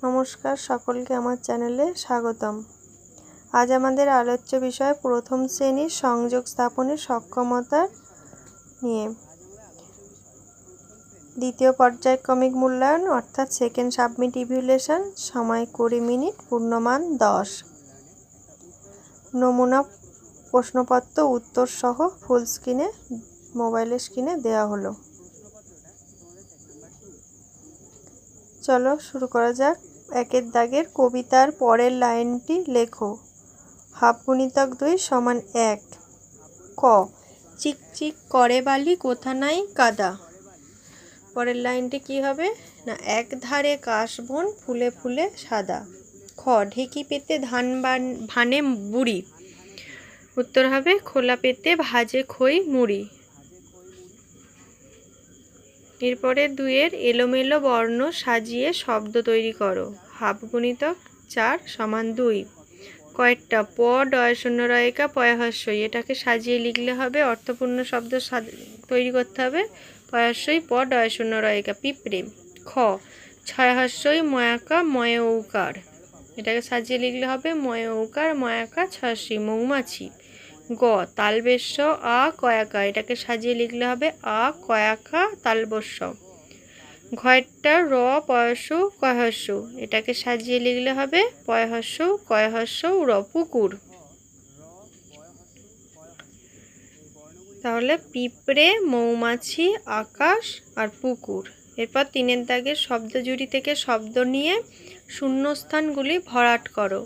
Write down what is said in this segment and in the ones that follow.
নমস্কার সকলকে আমার চ্যানেলে স্বাগতম। আজ আমাদের আলোচ্য বিষয় প্রথম শ্রেণীর সংযোগ স্থাপনের সক্ষমতা নিয়ে। দ্বিতীয় পর্যায়ক্রমিক মূল্যায়ন অর্থাৎ সেকেন্ড সাবমিট ইভ্যালুয়েশন, সময় 20 মিনিট, পূর্ণমান 10। নমুনা প্রশ্নপত্র উত্তর সহ ফুল স্ক্রিনে মোবাইলের স্ক্রিনে দেওয়া হলো। চলো শুরু করা যাক। একের দাগের কবিতার পরের লাইনটি লেখো। হাফ গুণিতক 2 সমান 1। ক, চিকচিক করে বালি কোথা নাই কাদা। পরের লাইনটি কি হবে না, এক ধারে কাশবন ফুলে ফুলে সাদা। খ, ঢেকি পেতে ধান ভানে বুড়ি। উত্তর হবে খোলা পেতে ভাজে খই মুড়ি। এরপরে 2-এর এলোমেলো বর্ণ সাজিয়ে শব্দ তৈরি করো। হাফ গুণিতক 4 সমান 2। কয়েকটা প ডয় শূন্য রয়িকা পয়াহস্যই, এটাকে সাজিয়ে লিখলে হবে, অর্থপূর্ণ শব্দ তৈরি করতে হবে। পয়াহস্যই প ডয় শূন্য রয়িকা পিঁপড়ে। খ, ছয় হস্যই ময়াকা ময় ঔকার, এটাকে সাজিয়ে লিখলে হবে ময় ঔকার ময়াকা ছয়সী মৌমাছি। গ, তালবেশ্য আ কয়াকা, এটাকে সাজিয়ে লিখলে হবে আ কয়াকা তালবস্য। ঘয়টা র পয়স্য কয়হস্য, এটাকে সাজিয়ে লিখলে হবে পয়হস্য কয়হস্য র পুকুর। তাহলে পিঁপড়ে, মৌমাছি, আকাশ আর পুকুর। এরপর 3-এর দাগের শব্দ জুড়ি থেকে শব্দ নিয়ে শূন্যস্থানগুলি ভরাট করো।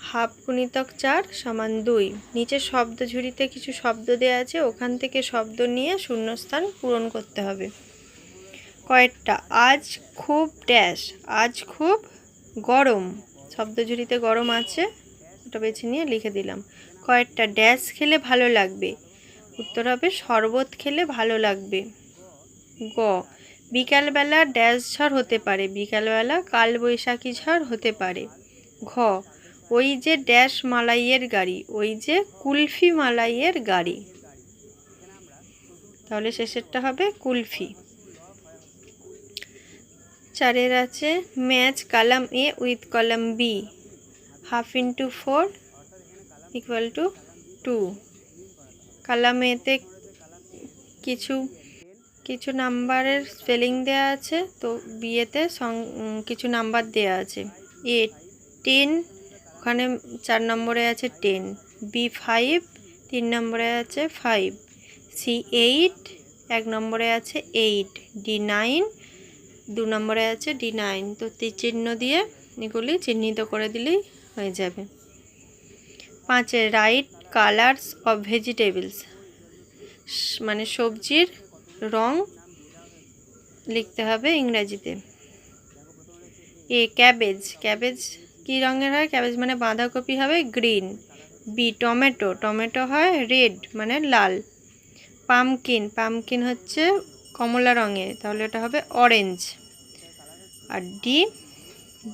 হাফ গুণিতক 4 সমান 2। নিচে শব্দ ঝুড়িতে কিছু শব্দ দেওয়া আছে, ওখান থেকে শব্দ নিয়ে শূন্যস্থান পূরণ করতে হবে। কয়েকটা আজ খুব ড্যাশ, আজ খুব গরম, শব্দ ঝুড়িতে গরম আছে, ওটা বেছে নিয়ে লিখে দিলাম। কয়েকটা ড্যাশ খেলে ভালো লাগবে। উত্তর হবে শরবত খেলে ভালো লাগবে। গ, বিকালবেলা ড্যাশ ঝড় হতে পারে, বিকালবেলা কালবৈশাখী ঝড় হতে পারে। ঘ, ওই যে ড্যাশ মালাইয়ের গাড়ি, ওই যে কুলফি মালাইয়ের গাড়ি। তাহলে শেষেরটা হবে কুলফি। 4-এর আছে match column A with column B. Half into 4 equal to 2। Column এতে কিছু নাম্বারের স্পেলিং দেওয়া আছে, তো বিয়েতে কিছু নাম্বার দেওয়া আছে। এ 10, ওখানে 4 নম্বরে আছে 10। বি 5, 3 নম্বরে আছে 5। সি 8, 1 নম্বরে আছে 8। ডি 9, 2 নম্বরে আছে ডি 9। তো চিহ্ন দিয়ে এগুলি চিহ্নিত করে দিলেই হয়ে যাবে। 5-এর রাইট কালার্স অফ ভেজিটেবলস, মানে সবজির রং লিখতে হবে ইংরেজিতে। এ ক্যাবেজ, ক্যাবেজ কী রঙের হয়, ক্যাবেজ মানে বাঁধাকপি হবে গ্রিন। বি টমেটো, টমেটো হয় রেড মানে লাল। পামকিন, পামকিন হচ্ছে কমলা রঙের, তাহলে এটা হবে অরেঞ্জ। আর ডি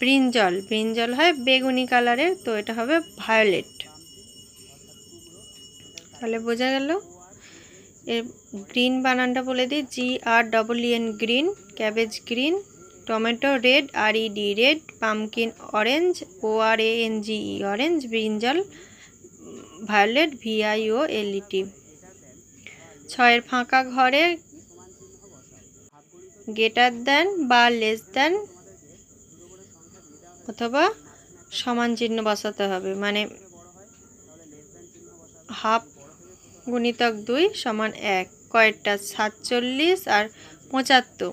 ব্রিঞ্জল, ব্রিঞ্জল হয় বেগুনি কালারের, তো এটা হবে ভায়োলেট। তাহলে বোঝা গেল। এর গ্রিন বানানটা বলে দিই, GREEN green, cabbage green, tomato red RED red, pumpkin orange ORANGE orange, brinjal violet VIOLET। 6-এর ফাঁকা ঘরে গ্রেটার দ্যান বা লেস দ্যান অথবা সমান চিহ্ন বসাতে হবে, মানে হাফ গুণিতক 2 সমান 1। কয়েকটা 47 আর 75,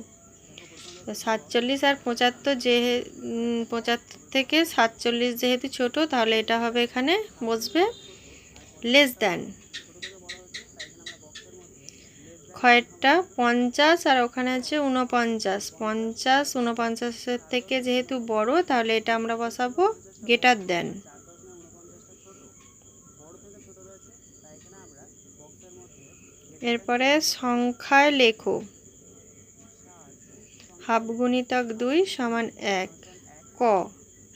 47 আর 75 75 থেকে 47 যেহেতু ছোট, তাহলে এটা হবে এখানে বসবে লেস দ্যান। কয়েকটা 50 আর ওখানে আছে 49, 50 49-এর থেকে যেহেতু বড়, তাহলে এটা আমরা বসাবো গ্রেটার দ্যান। এরপরে সংখ্যায় লেখো। হাফ গুণিতক 2 সমান 1। ক,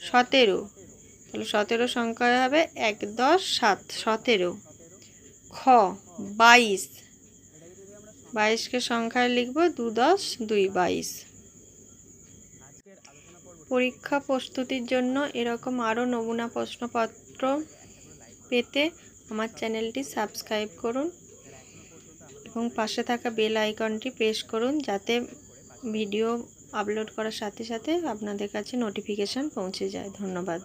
17, তাহলে 17 সংখ্যায় হবে 1 10 7 17। খ, 22, 22কে সংখ্যায় লিখব 2 10 2 22। পরীক্ষা প্রস্তুতির জন্য এরকম আরও নমুনা প্রশ্নপত্র পেতে আমার চ্যানেলটি সাবস্ক্রাইব করুন এবং পাশে থাকা বেল আইকনটি প্রেস করুন, যাতে ভিডিও আপলোড করার সাথে সাথে আপনাদের কাছে নোটিফিকেশান পৌঁছে যায়। ধন্যবাদ।